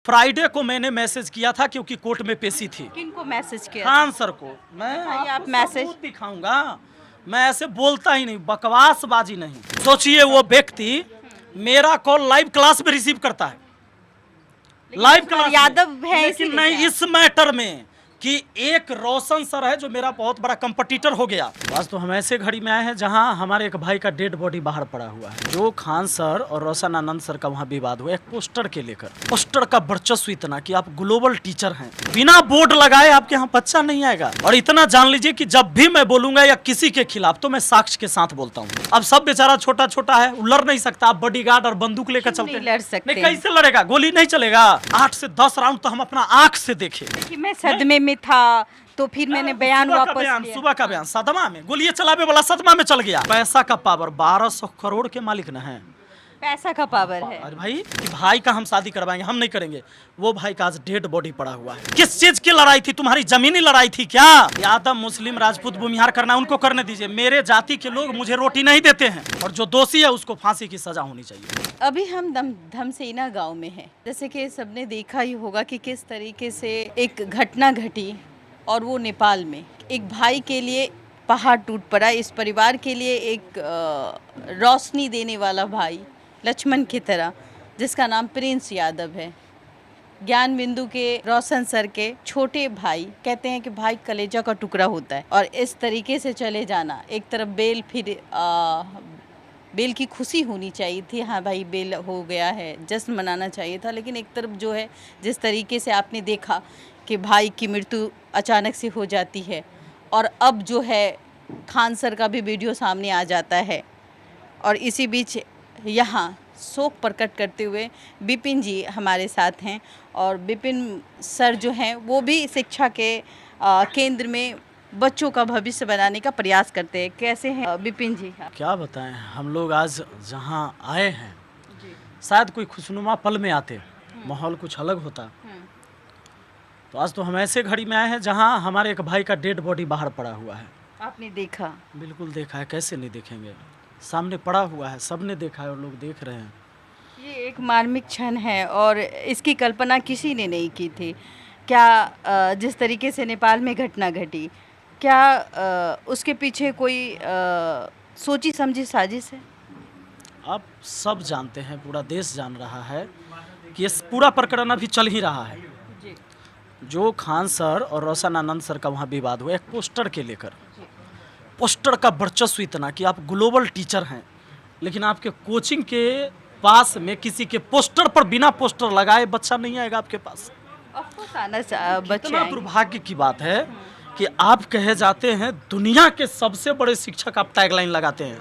Friday को मैंने message किया था क्योंकि कोर्ट में पेशी थी। किनको मैसेज किया? खान सर को। मैं बताइए, आप आपको मैसेज सबूत दिखाऊंगा। मैं ऐसे बोलता ही नहीं, बकवासबाजी नहीं। सोचिए वो व्यक्ति मेरा कॉल लाइव क्लास में रिसीव करता है, लाइव क्लास यादव है, लेकिन नहीं इस मैटर में कि एक रोशन सर है जो मेरा बहुत बड़ा कंपटीटर हो गया। आज तो हम ऐसे घड़ी में आए हैं जहां हमारे एक भाई का डेड बॉडी बाहर पड़ा हुआ है। जो खान सर और रोशन आनंद सर का वहां विवाद हुआ एक पोस्टर के लेकर। पोस्टर का वर्चस्व इतना कि आप ग्लोबल टीचर हैं, बिना बोर्ड लगाए आपके यहाँ बच्चा नहीं आएगा। और इतना जान लीजिए कि जब भी मैं बोलूंगा या किसी के खिलाफ तो मैं साक्ष्य के साथ बोलता हूँ। अब सब बेचारा छोटा छोटा है, वो लड़ नहीं सकता। आप बॉडीगार्ड और बंदूक लेकर चलते नहीं लड़ सकते? नहीं, कैसे लड़ेगा? गोली नहीं चलेगा। 8 से 10 राउंड तो हम अपना आंख से देखे। कि मैं सदमे में था तो फिर मैंने बयान वापस लिया। सुबह का बयान सदमा में, गोली चलावे वाला सदमा में चल गया। पैसा का पावर, 1200 करोड़ के मालिक न है। पैसा का पावर है। अरे भाई कि भाई का हम शादी करवाएंगे, हम नहीं करेंगे। वो भाई का आज डेड बॉडी पड़ा हुआ है। किस चीज की लड़ाई थी? तुम्हारी जमीनी लड़ाई थी क्या? यादव मुस्लिम राजपूत भूमिहार करना उनको करने दीजिए। मेरे जाति के लोग मुझे रोटी नहीं देते हैं, और जो दोषी है उसको फांसी की सजा होनी चाहिए। अभी हम धमसेना गांव में हैं। जैसे कि सबने देखा ही होगा कि किस तरीके से एक घटना घटी, और वो नेपाल में एक भाई के लिए पहाड़ टूट पड़ा। इस परिवार के लिए एक रोशनी देने वाला भाई, लक्ष्मण की तरह, जिसका नाम प्रिंस यादव है। ज्ञान बिंदु के रोशन सर के छोटे भाई। कहते हैं कि भाई कलेजा का टुकड़ा होता है, और इस तरीके से चले जाना। एक तरफ बेल, फिर बेल की खुशी होनी चाहिए थी, हाँ भाई बेल हो गया है, जश्न मनाना चाहिए था। लेकिन एक तरफ जो है, जिस तरीके से आपने देखा कि भाई की मृत्यु अचानक से हो जाती है, और अब जो है खान सर का भी वीडियो सामने आ जाता है। और इसी बीच यहाँ शोक प्रकट करते हुए विपिन जी हमारे साथ हैं। और विपिन सर जो हैं वो भी शिक्षा के केंद्र में बच्चों का भविष्य बनाने का प्रयास करते हैं। कैसे हैं विपिन जी? क्या बताएं, हम लोग आज जहाँ आए हैं शायद कोई खुशनुमा पल में आते, माहौल कुछ अलग होता। तो आज तो हम ऐसे घड़ी में आए हैं जहाँ हमारे एक भाई का डेड बॉडी बाहर पड़ा हुआ है। आपने देखा? बिल्कुल देखा है, कैसे नहीं देखेंगे। सामने पड़ा हुआ है, सबने देखा है और लोग देख रहे हैं। ये एक मार्मिक क्षण है, और इसकी कल्पना किसी ने नहीं की थी। क्या जिस तरीके से नेपाल में घटना घटी, क्या उसके पीछे कोई सोची समझी साजिश है? आप सब जानते हैं, पूरा देश जान रहा है कि ये पूरा प्रकरण अभी चल ही रहा है। जो खान सर और रोशन आनंद सर का वहाँ विवाद हुआ एक पोस्टर के लेकर। पोस्टर का वर्चस्व इतना कि आप ग्लोबल टीचर हैं, लेकिन आपके कोचिंग के पास में किसी के पोस्टर पर बिना पोस्टर लगाए बच्चा नहीं आएगा आपके पास। बच्चा दुर्भाग्य की बात है कि आप कहे जाते हैं दुनिया के सबसे बड़े शिक्षक, आप टैगलाइन लगाते हैं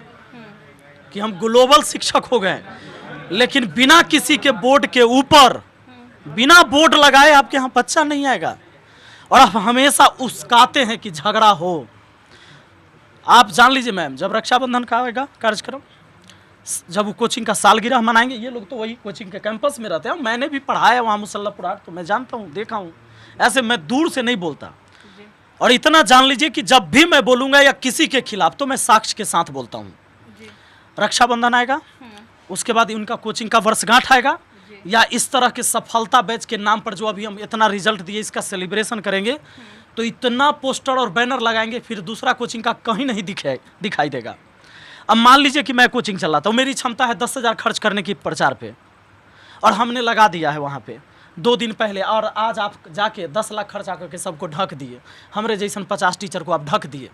कि हम ग्लोबल शिक्षक हो गए, लेकिन बिना किसी के बोर्ड के ऊपर, बिना बोर्ड लगाए आपके यहाँ बच्चा नहीं आएगा। और आप हमेशा उस्काते हैं कि झगड़ा हो। आप जान लीजिए मैम, जब रक्षाबंधन का आएगा कार्यक्रम, जब वो कोचिंग का सालगिरह मनाएंगे, ये लोग तो वही कोचिंग के कैंपस में रहते हैं, मैंने भी पढ़ाया वहाँ मुसल्लापुर हाट, तो मैं जानता हूँ, देखा हूँ। ऐसे मैं दूर से नहीं बोलता। और इतना जान लीजिए कि जब भी मैं बोलूँगा या किसी के खिलाफ तो मैं साक्ष्य के साथ बोलता हूँ। रक्षाबंधन आएगा, उसके बाद उनका कोचिंग का वर्षगांठ आएगा, या इस तरह के सफलता बैच के नाम पर जो अभी हम इतना रिजल्ट दिए इसका सेलिब्रेशन करेंगे, तो इतना पोस्टर और बैनर लगाएंगे, फिर दूसरा कोचिंग का कहीं नहीं दिखाई देगा। अब मान लीजिए कि मैं कोचिंग चलाता हूँ, मेरी क्षमता है 10,000 खर्च करने की प्रचार पे, और हमने लगा दिया है वहाँ पे 2 दिन पहले, और आज आप जाके 10 लाख खर्चा करके सबको ढक दिए। हमारे जैसन 50 टीचर को आप ढक दिए।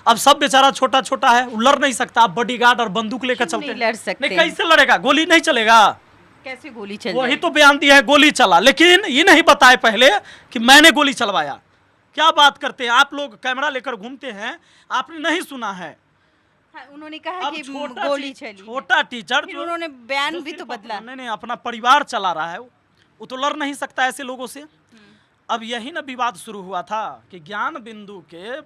अब सब बेचारा छोटा छोटा है, वो लड़ नहीं सकता। आप बॉडीगार्ड और बंदूक लेकर चलते नहीं लड़ सकते? नहीं, कैसे लड़ेगा? गोली नहीं चलेगा। कैसे गोली चल? वही तो बयान दिया है, गोली चला, लेकिन ये नहीं बताए पहले कि मैंने गोली चलवाया। क्या बात करते हैं आप लोग, कैमरा लेकर घूमते हैं, आपने नहीं सुना है। हाँ, उन्होंने कहा कि गोली चली। छोटा टीचर, उन्होंने बयान भी तो बदला। नहीं, अपना परिवार चला रहा है, वो तो लड़ नहीं सकता ऐसे लोगों से। अब यही ना विवाद शुरू हुआ था कि ज्ञान बिंदु के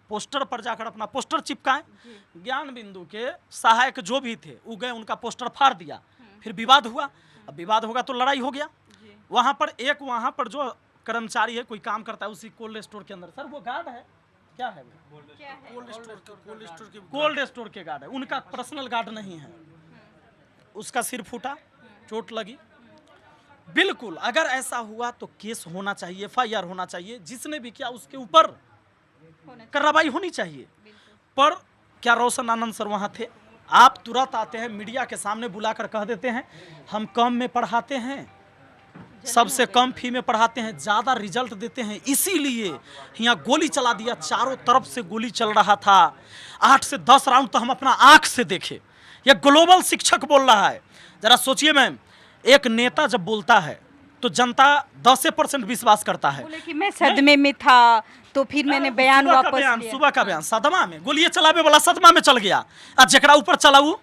पोस्टर पर जाकर अपना पोस्टर चिपकाएं। ज्ञान बिंदु के सहायक जो भी थे वो गए, उनका पोस्टर फाड़ दिया, फिर विवाद हुआ। अब विवाद होगा तो लड़ाई हो गया। वहाँ पर जो कर्मचारी है, कोई काम करता है उसी कोल्ड स्टोर के अंदर, सर वो गार्ड है, क्या है वो? कोल्ड स्टोर के गार्ड है, उनका पर्सनल गार्ड नहीं है। उसका सिर फूटा, चोट लगी, बिल्कुल, अगर ऐसा हुआ तो केस होना चाहिए, FIR होना चाहिए, जिसने भी किया उसके ऊपर कार्रवाई होनी चाहिए। पर क्या रोशन आनंद सर वहाँ थे? आप तुरंत आते हैं, मीडिया के सामने बुलाकर कह देते हैं हम कम में पढ़ाते हैं, सबसे कम फी में पढ़ाते हैं, ज़्यादा रिजल्ट देते हैं, इसीलिए यहाँ गोली चला दिया। चारों तरफ से गोली चल रहा था, 8 से 10 राउंड तो हम अपना आँख से देखे। यह ग्लोबल शिक्षक बोल रहा है। जरा सोचिए मैम, एक नेता जब बोलता है तो जनता 10% विश्वास करता है। बोले कि मैं सदमे में था तो फिर मैंने बयान वापस लिया। सुबह का बयान सदमा में, गोलियां चलावे वाला सदमा में चल गया, और जकरा ऊपर चलाऊ,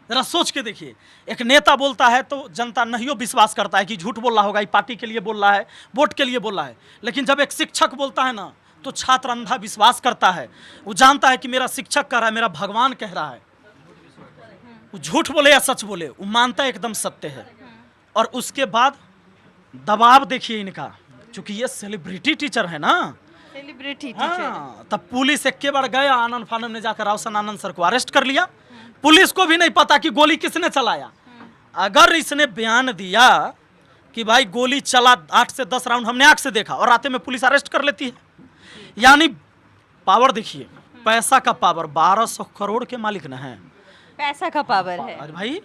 जरा सोच के देखिए। एक नेता बोलता है तो जनता नहीं विश्वास करता है कि झूठ बोल रहा होगा, ये पार्टी के लिए बोल रहा है, वोट के लिए बोल रहा है। लेकिन जब एक शिक्षक बोलता है ना, तो छात्र अंधा विश्वास करता है। वो जानता है कि मेरा शिक्षक कह रहा है, मेरा भगवान कह रहा है। वो झूठ बोले या सच बोले, वो मानता है एकदम सत्य है। और उसके बाद दबाव देखिए इनका, क्योंकि ये सेलिब्रिटी टीचर है ना, सेलिब्रिटी टीचर। हाँ, तब पुलिस एक बार गया, आनंद फानंद ने जाकर रोशन आनंद सर को अरेस्ट कर लिया। पुलिस को भी नहीं पता कि गोली किसने चलाया। अगर इसने बयान दिया कि भाई गोली चला 8 से 10 राउंड हमने आंख से देखा, और रात में पुलिस अरेस्ट कर लेती है। यानी पावर देखिए, पैसा का पावर। 1200 करोड़ के मालिक न है, पैसा का पावर है। अरे भाई,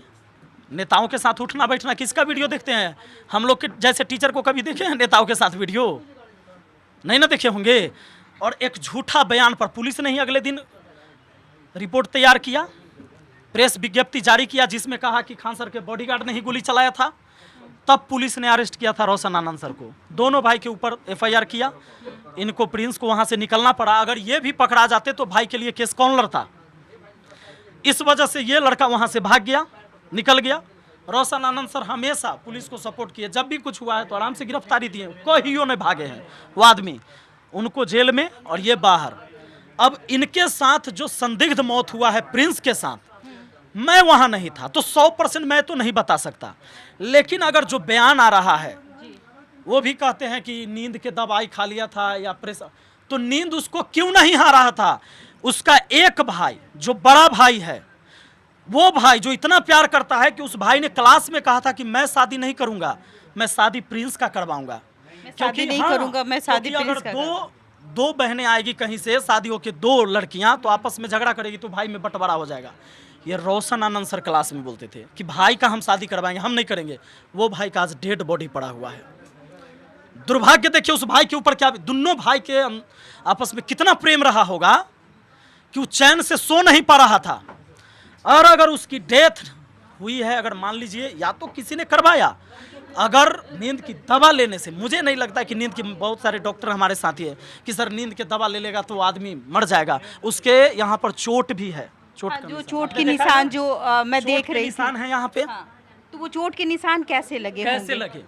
नेताओं के साथ उठना बैठना, किसका वीडियो देखते हैं? हम लोग के जैसे टीचर को कभी देखे हैं नेताओं के साथ वीडियो? नहीं ना देखे होंगे। और एक झूठा बयान पर पुलिस ने ही अगले दिन रिपोर्ट तैयार किया, प्रेस विज्ञप्ति जारी किया, जिसमें कहा कि खान सर के बॉडीगार्ड ने ही गोली चलाया था। तब पुलिस ने अरेस्ट किया था रोशन आनंद सर को। दोनों भाई के ऊपर FIR किया। इनको, प्रिंस को वहां से निकलना पड़ा। अगर ये भी पकड़ा जाते तो भाई के लिए केस कौन लड़ता? इस वजह से ये लड़का वहां से भाग गया, निकल गया। रोशन आनंद सर हमेशा पुलिस को सपोर्ट किए, जब भी कुछ हुआ है तो आराम से गिरफ्तारी दिए, कहियो नहीं भागे हैं वो आदमी। उनको जेल में और ये बाहर। अब इनके साथ जो संदिग्ध मौत हुआ है प्रिंस के साथ, मैं वहां नहीं था तो 100% मैं तो नहीं बता सकता। लेकिन अगर जो बयान आ रहा है, वो भी कहते हैं कि नींद के दवाई खा लिया था या प्रेशर, तो नींद उसको क्यों नहीं आ रहा था? उसका एक भाई जो बड़ा भाई है, वो भाई जो इतना प्यार करता है कि उस भाई ने क्लास में कहा था कि मैं शादी नहीं करूंगा, मैं शादी प्रिंस का करवाऊंगा। शादी नहीं करूंगा, मैं शादी प्रिंस का अगर दो बहनें आएगी कहीं से, शादी होके 2 लड़कियां, तो आपस में झगड़ा करेगी तो भाई में बंटवारा हो जाएगा। ये रोशन आनंद सर क्लास में बोलते थे कि भाई का हम शादी करवाएंगे, हम नहीं करेंगे। वो भाई का आज डेड बॉडी पड़ा हुआ है। दुर्भाग्य देखिए उस भाई के ऊपर क्या, दोनों भाई के आपस में कितना प्रेम रहा होगा कि वो चैन से सो नहीं पा रहा था। और अगर उसकी डेथ हुई है, अगर मान लीजिए या तो किसी ने करवाया, अगर नींद की दवा लेने से, मुझे नहीं लगता कि नींद की, बहुत सारे डॉक्टर हमारे साथी है कि सर नींद की दवा ले लेगा तो आदमी मर जाएगा। उसके यहाँ पर चोट भी है, चोट हाँ, का जो निशान। चोट के निशान जो मैं चोट देख के रही थी, निशान है यहाँ पे। हाँ, तो वो चोट के निशान कैसे लगे कैसे होंगे? लगे,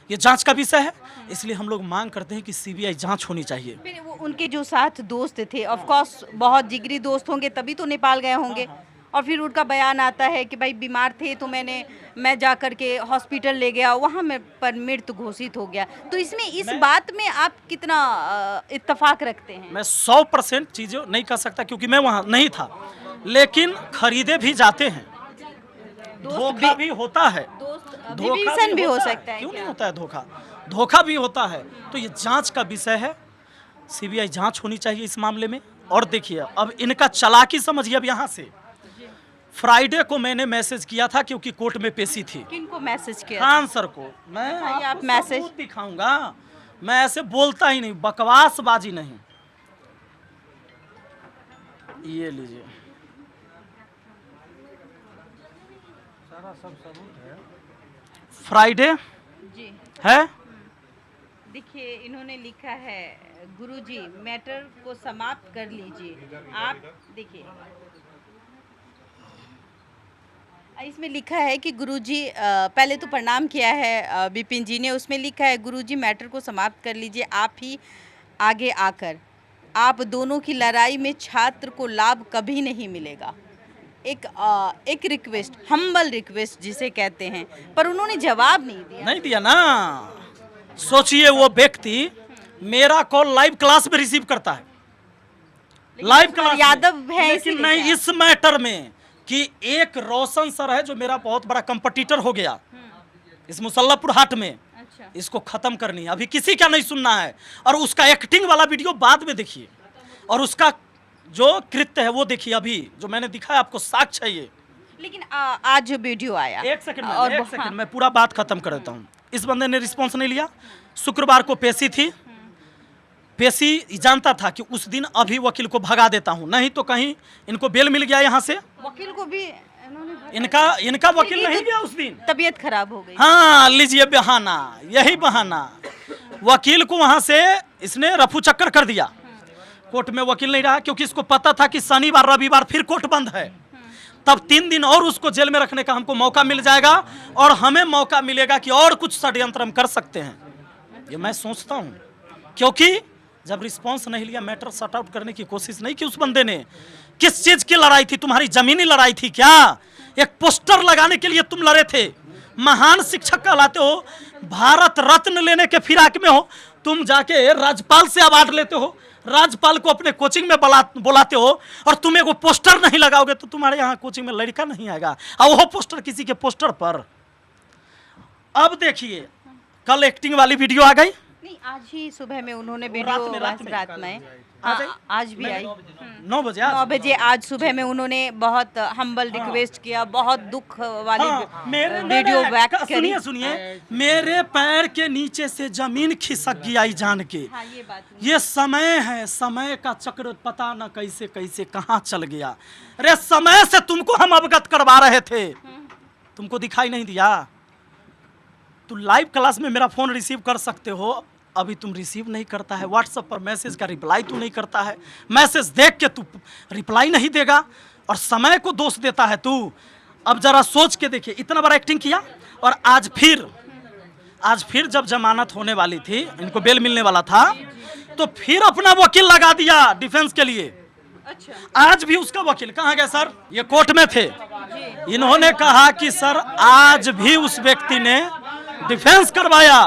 ये जांच का विषय है। इसलिए हम लोग मांग करते हैं कि CBI जांच होनी चाहिए। फिर वो उनके जो साथ दोस्त थे, ऑफ कोर्स बहुत जिगरी दोस्त होंगे, तभी तो नेपाल गए होंगे। और फिर उनका बयान आता है कि भाई बीमार थे तो मैं जा कर के हॉस्पिटल ले गया, वहाँ में पर मृत घोषित हो गया। तो इसमें इस बात में आप कितना इत्तेफाक रखते हैं? मैं 100% चीज़ें नहीं कह सकता क्योंकि मैं वहाँ नहीं था, लेकिन खरीदे भी जाते हैं, धोखा भी होता है, विभीषण भी हो सकता है। क्यों नहीं होता है धोखा भी होता है। तो ये जांच का विषय है, CBI जांच होनी चाहिए इस मामले में। और देखिए अब इनका चालाकी समझिए। अब यहाँ से फ्राइडे को मैंने मैसेज किया था क्योंकि कोर्ट में पेशी थी। किनको मैसेज किया? खान सर को। मैं आप मैसेज दिखाऊंगा, मैं ऐसे बोलता ही नहीं, बकवासबाजी नहीं। ये लीजिए, सारा सब सबूत है। फ्राइडे जी है। देखिए इन्होंने लिखा है, गुरुजी मैटर को समाप्त कर लीजिए। आप देखिए इसमें लिखा है कि गुरुजी, पहले तो प्रणाम किया है विपिन जी ने, उसमें लिखा है गुरुजी मैटर को समाप्त कर लीजिए, आप ही आगे आकर, आप दोनों की लड़ाई में छात्र को लाभ कभी नहीं मिलेगा। एक रिक्वेस्ट, हम्बल रिक्वेस्ट जिसे कहते हैं, पर उन्होंने जवाब नहीं दिया ना। सोचिए वो व्यक्ति मेरा कॉल लाइव क्लास में रिसीव करता है, लाइव क्लास यादव है, लेकिन नहीं इस मैटर में कि एक रोशन सर है जो मेरा बहुत बड़ा कंपटीटर हो गया, इस मुसल्लापुर हाट में। अच्छा। इसको खत्म करनी है, अभी किसी का नहीं सुनना है। और उसका एक्टिंग वाला वीडियो बाद में देखिए, और उसका जो कृत्य है वो देखिए। अभी जो मैंने दिखाया आपको साक्ष्य है ये। लेकिन आज जो वीडियो आया, एक सेकंड में, और एक सेकंड मैं पूरा बात खत्म कर देता हूँ। इस बंदे ने रिस्पॉन्स नहीं लिया। शुक्रवार को पेशी थी, पेशी जानता था कि उस दिन अभी वकील को भगा देता हूँ, नहीं तो कहीं इनको बेल मिल गया यहाँ से। वकील को भी इनका वकील नहीं गया उस दिन, तबीयत खराब हो गई। हाँ लीजिए बहाना, यही बहाना। वकील को वहां से इसने रफू चक्कर कर दिया। कोर्ट में वकील नहीं रहा, क्योंकि इसको पता था कि शनिवार रविवार फिर कोर्ट बंद है। तब 3 दिन और उसको जेल में रखने का हमको मौका मिल जाएगा, और हमें मौका मिलेगा कि और कुछ षड्यंत्र हम कर सकते हैं। ये मैं सोचता हूँ, क्योंकि जब रिस्पांस नहीं लिया, मैटर सॉर्ट आउट करने की कोशिश नहीं की उस बंदे ने। किस चीज की लड़ाई थी? तुम्हारी जमीनी लड़ाई थी क्या? एक पोस्टर लगाने के लिए तुम लड़े थे। महान शिक्षक कहलाते हो, भारत रत्न लेने के फिराक में हो, तुम जाके राज्यपाल से अवार्ड लेते हो, राज्यपाल को अपने कोचिंग में बुलाते हो, और तुम एक वो पोस्टर नहीं लगाओगे तो तुम्हारे यहाँ कोचिंग में लड़का नहीं आएगा। और वो पोस्टर किसी के पोस्टर पर। अब देखिए, कल एक्टिंग वाली वीडियो आ गई। नहीं, आज ही सुबह में उन्होंने वीडियो, रात में आज भी आई 9 बजे। 9 बजे आज सुबह में उन्होंने बहुत हम्बल रिक्वेस्ट किया, बहुत दुख वाली वीडियो बैक करी। सुनिए, मेरे पैर के नीचे से जमीन खिसक गई आई जान के। हाँ, ये बात ये समय है, समय का चक्र पता न कैसे कैसे कहाँ चल गया। अरे समय से तुमको हम अवगत करवा रहे थे, तुमको दिखाई नहीं दिया? तू लाइव क्लास में मेरा फोन रिसीव कर सकते हो, अभी तुम रिसीव नहीं करता है। व्हाट्सएप पर मैसेज का रिप्लाई तू नहीं करता है, मैसेज देख के तू रिप्लाई नहीं देगा, और समय को दोष देता है तू। अब जरा सोच के देखिए, इतना बड़ा एक्टिंग किया, और आज फिर जब जमानत होने वाली थी, इनको बेल मिलने वाला था, तो फिर अपना वकील लगा दिया डिफेंस के लिए। अच्छा। आज भी उसका वकील कहाँ गया? सर ये कोर्ट में थे, इन्होंने कहा कि सर आज भी उस व्यक्ति ने डिफेंस करवाया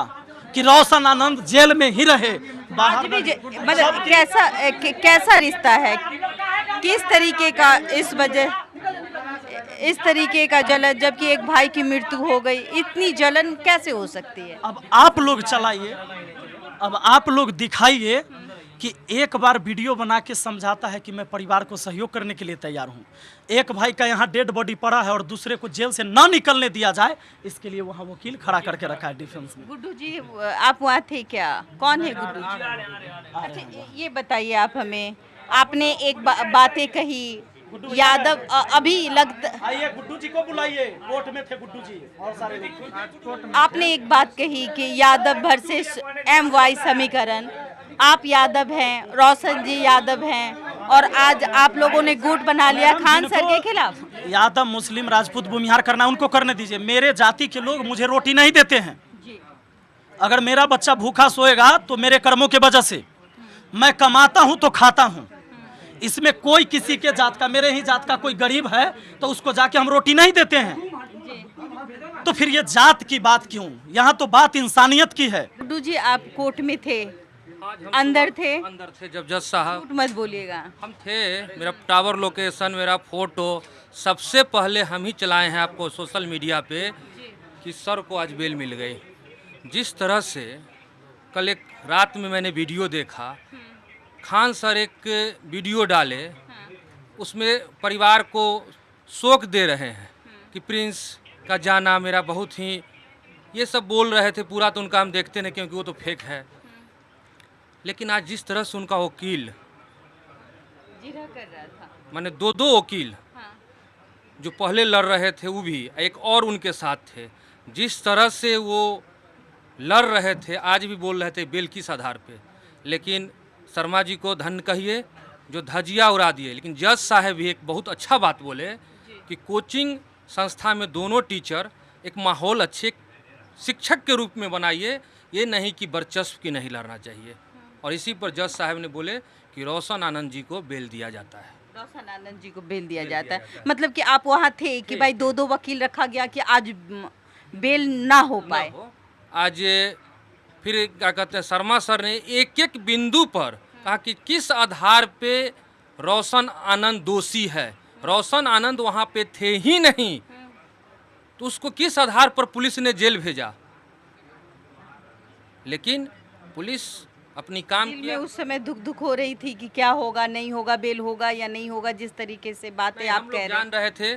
कि रोशन आनंद जेल में ही रहे, आज भी मतलब कैसा रिश्ता है, किस तरीके का इस तरीके का जलन, जबकि एक भाई की मृत्यु हो गई, इतनी जलन कैसे हो सकती है? अब आप लोग चलाइए, अब आप लोग दिखाइए कि एक बार वीडियो बना के समझाता है कि मैं परिवार को सहयोग करने के लिए तैयार हूँ। एक भाई का यहाँ डेड बॉडी पड़ा है और दूसरे को जेल से ना निकलने दिया जाए, इसके लिए वहाँ वकील खड़ा करके रखा है डिफेंस में। गुड्डू जी, आप वहाँ थे क्या? कौन है गुड्डू जी? अच्छा, ये बताइए आप हमें, आपने एक बातें कही, यादव अभी लगता, आइए गुड्डू जी को बुलाइए, कोर्ट में थे गुड्डू जी और सारे लोग। आपने एक बात कही कि यादव वर्सेस MY समीकरण, आप यादव हैं, रोशन जी यादव हैं, और आज आप लोगों ने गुट बना लिया खान सर के खिलाफ। यादव, मुस्लिम, राजपूत, भूमिहार करना उनको करने दीजिए, मेरे जाति के लोग मुझे रोटी नहीं देते हैं। अगर मेरा बच्चा भूखा सोएगा तो मेरे कर्मों के वजह से, मैं कमाता हूं तो खाता हूं। इसमें कोई किसी के जात का, मेरे ही जात का कोई गरीब है तो उसको जाके हम रोटी नहीं देते हैं। तो फिर ये जात की बात क्यों? यहाँ तो बात इंसानियत की है। गुड्डू जी, आप कोर्ट में थे, अंदर थे जब जज साहब, मत बोलिएगा। हम थे, मेरा टावर लोकेशन, मेरा फोटो सबसे पहले हम ही चलाए हैं आपको सोशल मीडिया पे कि सर को आज बेल मिल गई। जिस तरह से कल एक रात में मैंने वीडियो देखा, खान सर एक वीडियो डाले, उसमें परिवार को शोक दे रहे हैं कि प्रिंस का जाना मेरा बहुत ही, ये सब बोल रहे थे। पूरा तो उनका हम देखते नहीं क्योंकि वो तो फेक है, लेकिन आज जिस तरह से उनका वकील जिरह कर रहा था, माने दो वकील जो पहले लड़ रहे थे, वो भी एक और उनके साथ थे, जिस तरह से वो लड़ रहे थे, आज भी बोल रहे थे बेल किस आधार पे। लेकिन शर्मा जी को धन्य कहिए जो धजिया उड़ा दिए। लेकिन जज साहब भी एक बहुत अच्छा बात बोले कि कोचिंग संस्था में दोनों टीचर एक माहौल अच्छे शिक्षक के रूप में बनाइए, ये नहीं कि वर्चस्व की नहीं लड़ना चाहिए। और इसी पर जज साहब ने बोले कि रोशन आनंद जी को बेल दिया जाता है। रोशन आनंद जी को बेल दिया जाता है, मतलब कि आप वहाँ थे कि भाई दो वकील रखा गया कि आज बेल ना हो पाए। आज फिर क्या कहते हैं, शर्मा सर ने एक एक बिंदु पर कहा कि किस आधार पे रोशन आनंद दोषी है। रोशन आनंद वहाँ पे थे ही नहीं, तो उसको किस आधार पर पुलिस ने जेल भेजा? लेकिन पुलिस अपनी काम दिल में किया। उस समय दुख दुख हो रही थी कि क्या होगा, नहीं होगा, बेल होगा या नहीं होगा, जिस तरीके से बातें नहीं, आप हम कह लोग रहे हैं। जान रहे थे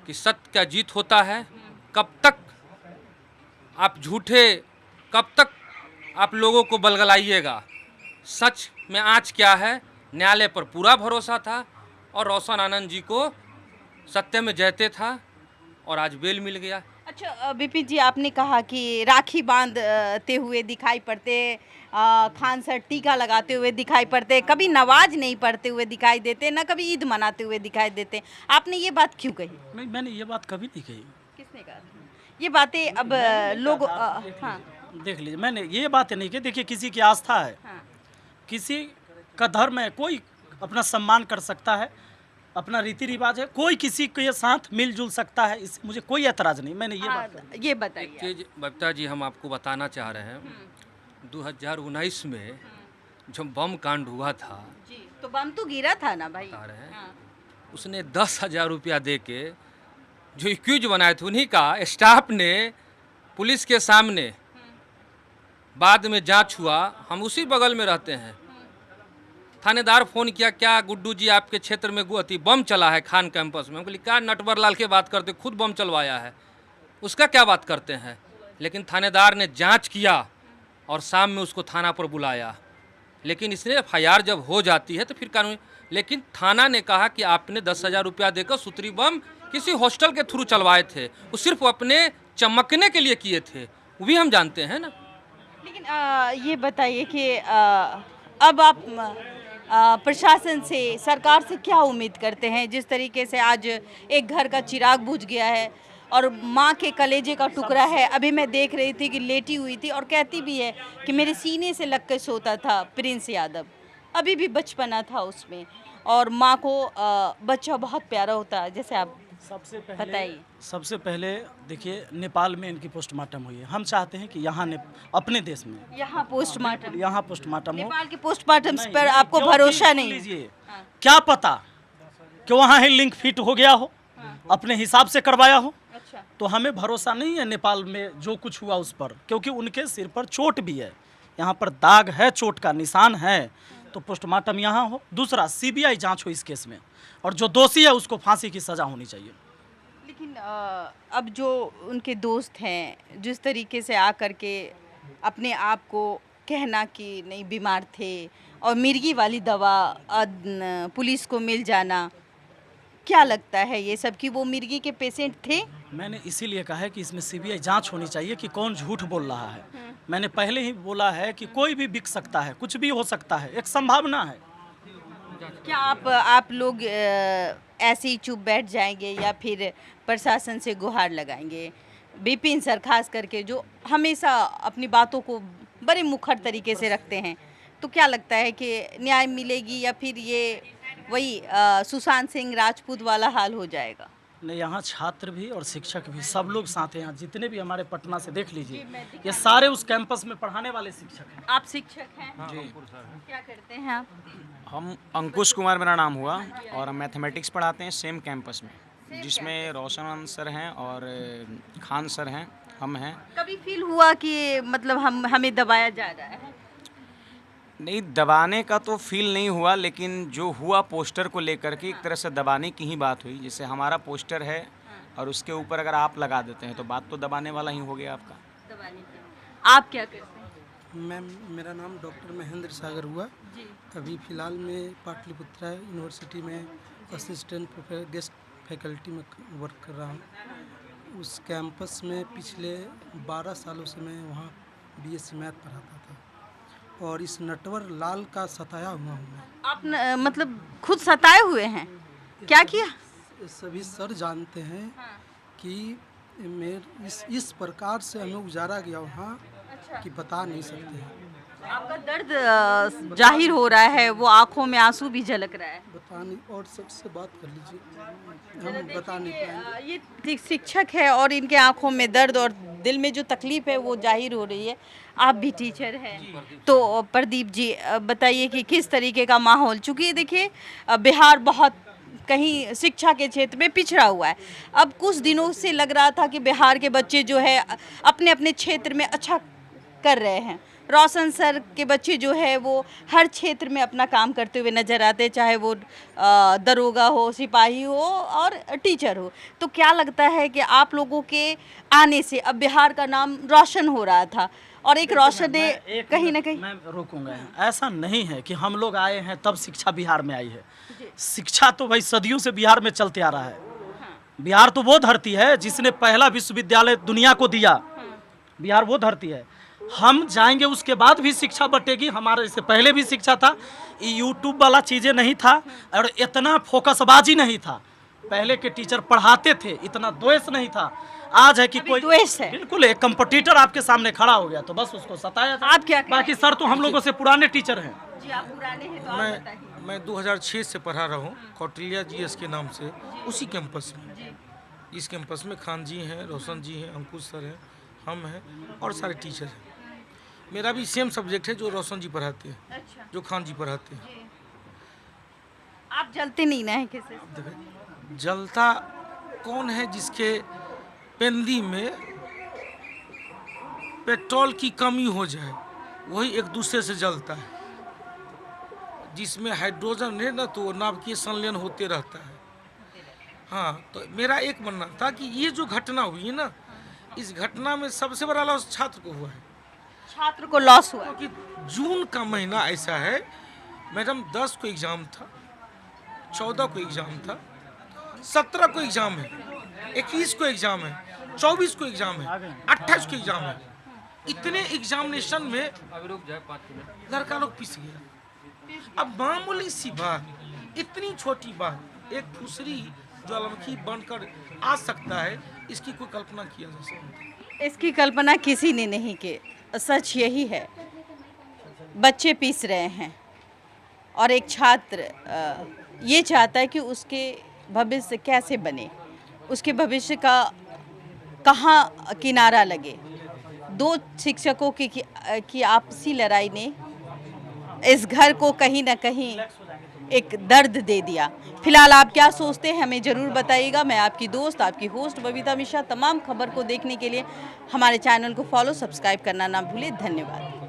कि सत्य का जीत होता है। कब तक आप झूठे, कब तक आप लोगों को बलगलाइएगा? सच में आज क्या है, न्यायालय पर पूरा भरोसा था और रोशन आनंद जी को सत्य में जयते था और आज बेल मिल गया। अच्छा विपिन जी, आपने कहा कि राखी बांधते हुए दिखाई पड़ते, खान सर टीका लगाते हुए दिखाई पड़ते, कभी नमाज नहीं पढ़ते हुए दिखाई देते, ना कभी ईद मनाते हुए दिखाई देते। आपने ये बात क्यों कही? नहीं, मैंने ये बात कभी नहीं कही। किसने कहा? ये बातें अब लोग हाँ देख लीजिए, मैंने ये बातें नहीं की। देखिए, किसी की आस्था है, हाँ किसी का धर्म है, कोई अपना सम्मान कर सकता है, अपना रीति रिवाज है, कोई किसी के साथ मिलजुल सकता है, इस मुझे कोई ऐतराज नहीं। मैंने ये बात कही। ये एक बताइए। चीज़ बबीता जी हम आपको बताना चाह रहे हैं, 2019 में जब बम कांड हुआ था, जी, तो बम तो गिरा था ना भाई। बता रहे हैं, हाँ। उसने 10,000 रुपया दे के जो एक्यूज बनाए थे उन्हीं का स्टाफ ने पुलिस के सामने, बाद में जांच हुआ, हम उसी बगल में रहते हैं, थानेदार फ़ोन किया, क्या गुड्डू जी आपके क्षेत्र में गुआती बम चला है खान कैंपस में? हम बोली क्या नटवर लाल के बात करते, खुद बम चलवाया है, उसका क्या बात करते हैं? लेकिन थानेदार ने जांच किया और शाम में उसको थाना पर बुलाया। लेकिन इसने FIR जब हो जाती है तो फिर कानून, लेकिन थाना ने कहा कि आपने 10,000 रुपया देकर सूत्री बम किसी हॉस्टल के थ्रू चलवाए थे, वो सिर्फ अपने चमकने के लिए किए थे, वो भी हम जानते हैं ना। लेकिन ये बताइए कि अब आप प्रशासन से, सरकार से क्या उम्मीद करते हैं? जिस तरीके से आज एक घर का चिराग बुझ गया है और माँ के कलेजे का टुकड़ा है। अभी मैं देख रही थी कि लेटी हुई थी और कहती भी है कि मेरे सीने से लग के सोता था प्रिंस यादव, अभी भी बचपना था उसमें, और माँ को बच्चा बहुत प्यारा होता है। जैसे आप बताइए। सबसे पहले देखिए, नेपाल में इनकी पोस्टमार्टम हुई है। हम चाहते हैं कि यहाँ अपने देश में यहाँ पोस्टमार्टम, यहाँ पोस्टमार्टम हो। नेपाल के पोस्टमार्टम नहीं, पर नहीं, आपको क्योंकि भरोसा सुन नहीं? लीजिए, हाँ। क्या पता कि वहाँ ही लिंक फिट हो गया हो, अपने हिसाब से करवाया हो। अच्छा। तो हमें भरोसा नहीं है नेपाल में जो कुछ हुआ उस पर, क्योंकि उनके सिर पर चोट भी है, यहाँ पर दाग है, चोट का निशान है। तो पोस्टमार्टम यहाँ हो। दूसरा, CBI जांच हो इस केस में, और जो दोषी है उसको फांसी की सज़ा होनी चाहिए। लेकिन अब जो उनके दोस्त हैं, जिस तरीके से आकर के अपने आप को कहना कि नहीं बीमार थे, और मिर्गी वाली दवा पुलिस को मिल जाना, क्या लगता है ये सब कि वो मिर्गी के पेशेंट थे? मैंने इसीलिए कहा है कि इसमें CBI जांच होनी चाहिए कि कौन झूठ बोल रहा है। मैंने पहले ही बोला है कि कोई भी बिक सकता है, कुछ भी हो सकता है, एक संभावना है। क्या आप लोग ऐसे ही चुप बैठ जाएंगे या फिर प्रशासन से गुहार लगाएंगे? विपिन सर खास करके जो हमेशा अपनी बातों को बड़े मुखर तरीके से रखते हैं, तो क्या लगता है कि न्याय मिलेगी या फिर ये वही सुशांत सिंह राजपूत वाला हाल हो जाएगा? नहीं, यहाँ छात्र भी और शिक्षक भी सब लोग साथ हैं। यहाँ जितने भी हमारे पटना से देख लीजिए, ये सारे उस कैंपस में पढ़ाने वाले शिक्षक हैं। आप शिक्षक हैं? जी, क्या करते हैं आप? हम अंकुश कुमार मेरा नाम हुआ और हम मैथमेटिक्स पढ़ाते हैं सेम कैंपस में, जिसमें रोशन सर हैं और खान सर हैं, हम हैं। कभी फील हुआ कि मतलब हमें दबाया जा रहा है? नहीं, दबाने का तो फील नहीं हुआ, लेकिन जो हुआ पोस्टर को लेकर के एक तरह से दबाने की ही बात हुई। जैसे हमारा पोस्टर है और उसके ऊपर अगर आप लगा देते हैं तो बात तो दबाने वाला ही हो गया आपका। दबाने की। आप क्या करते हैं? मैम, मेरा नाम डॉक्टर महेंद्र सागर हुआ। जी। अभी फ़िलहाल मैं पाटलिपुत्रा यूनिवर्सिटी में असिस्टेंट गेस्ट फैकल्टी में वर्क कर रहा हूँ। उस कैंपस में पिछले 12 सालों से मैं वहाँ BSc मैथ पढ़ाता था और इस नटवर लाल का सताया हुआ हूँ मैं। आप मतलब खुद सताए हुए हैं? क्या किया? सभी सर जानते हैं कि इस प्रकार से हमें उजारा गया वहाँ कि बता नहीं सकते हैं। आपका दर्द जाहिर हो रहा है, वो आंखों में आंसू भी झलक रहा है। बता नहीं, और सबसे बात कर लीजिए, हम बता नहीं पाएंगे। ये शिक्षक है और इनके आंखों में दर्द और दिल में जो तकलीफ है वो जाहिर हो रही है। आप भी टीचर हैं, तो प्रदीप जी बताइए कि किस तरीके का माहौल, चूँकि देखिए बिहार बहुत कहीं शिक्षा के क्षेत्र में पिछड़ा हुआ है। अब कुछ दिनों से लग रहा था कि बिहार के बच्चे जो है अपने अपने क्षेत्र में अच्छा कर रहे हैं। रोशन सर के बच्चे जो है वो हर क्षेत्र में अपना काम करते हुए नजर आते, चाहे वो दरोगा हो, सिपाही हो और टीचर हो। तो क्या लगता है कि आप लोगों के आने से अब बिहार का नाम रोशन हो रहा था और एक रोशन ने कहीं ना कहीं मैं रोकूंगा, ऐसा नहीं है कि हम लोग आए हैं तब शिक्षा बिहार में आई है। शिक्षा तो भाई सदियों से बिहार में चलते आ रहा है। बिहार तो वो धरती है जिसने पहला विश्वविद्यालय दुनिया को दिया। बिहार वो धरती है। हम जाएंगे उसके बाद भी शिक्षा बटेगी। हमारे से पहले भी शिक्षा था। ये यूट्यूब वाला चीज़ें नहीं था और इतना फोकसबाजी नहीं था। पहले के टीचर पढ़ाते थे, इतना द्वेष नहीं था। आज है कि कोई द्वेष है। बिल्कुल, एक कंपटीटर आपके सामने खड़ा हो गया तो बस उसको सताया जाए। आप क्या कहें? बाकी सर तो हम लोगों से पुराने टीचर हैं। जी आप पुराने हैं तो आप बताइए। मैं 2006 से पढ़ा रहा हूँ कौटिल्या जीएस के नाम से, उसी कैंपस में। इस कैंपस में खान जी हैं, रोशन जी हैं, अंकुश सर हैं, हम हैं और सारे टीचर हैं। मेरा भी सेम सब्जेक्ट है जो रोशन जी पढ़ाते हैं, अच्छा, जो खान जी पढ़ाते हैं। आप जलते नहीं ना है किसी से? देखिए, जलता कौन है जिसके पेंदी में पेट्रोल की कमी हो जाए, वही एक दूसरे से जलता है। जिसमें हाइड्रोजन है ना तो नाभिकीय संलयन होते रहता है। हाँ, तो मेरा एक मानना था कि ये जो घटना हुई है ना, इस घटना में सबसे बड़ा लॉस छात्र को हुआ है। छात्र को लॉस हुआ। क्योंकि जून का महीना ऐसा है मैडम, 10 को एग्ज़ाम था, 14 को एग्ज़ाम था, 17 को एग्ज़ाम है, 21 को एग्ज़ाम है, 24 को एग्ज़ाम है, 28 को एग्ज़ाम है। इतने एग्जामिनेशन में लड़का लोग पिस गया। अब मामूली सी बात, इतनी छोटी बात, एक फुसरी ज्वालामुखी बनकर आ सकता है, इसकी कोई कल्पना किया जा सकता है? इसकी कल्पना किसी ने नहीं की। सच यही है, बच्चे पीस रहे हैं और एक छात्र ये चाहता है कि उसके भविष्य कैसे बने, उसके भविष्य का कहाँ किनारा लगे। दो शिक्षकों की आपसी लड़ाई ने इस घर को कहीं ना कहीं एक दर्द दे दिया। फिलहाल आप क्या सोचते हैं हमें ज़रूर बताइएगा। मैं आपकी दोस्त, आपकी होस्ट बबीता मिश्रा। तमाम खबर को देखने के लिए हमारे चैनल को फॉलो, सब्सक्राइब करना ना भूलें। धन्यवाद।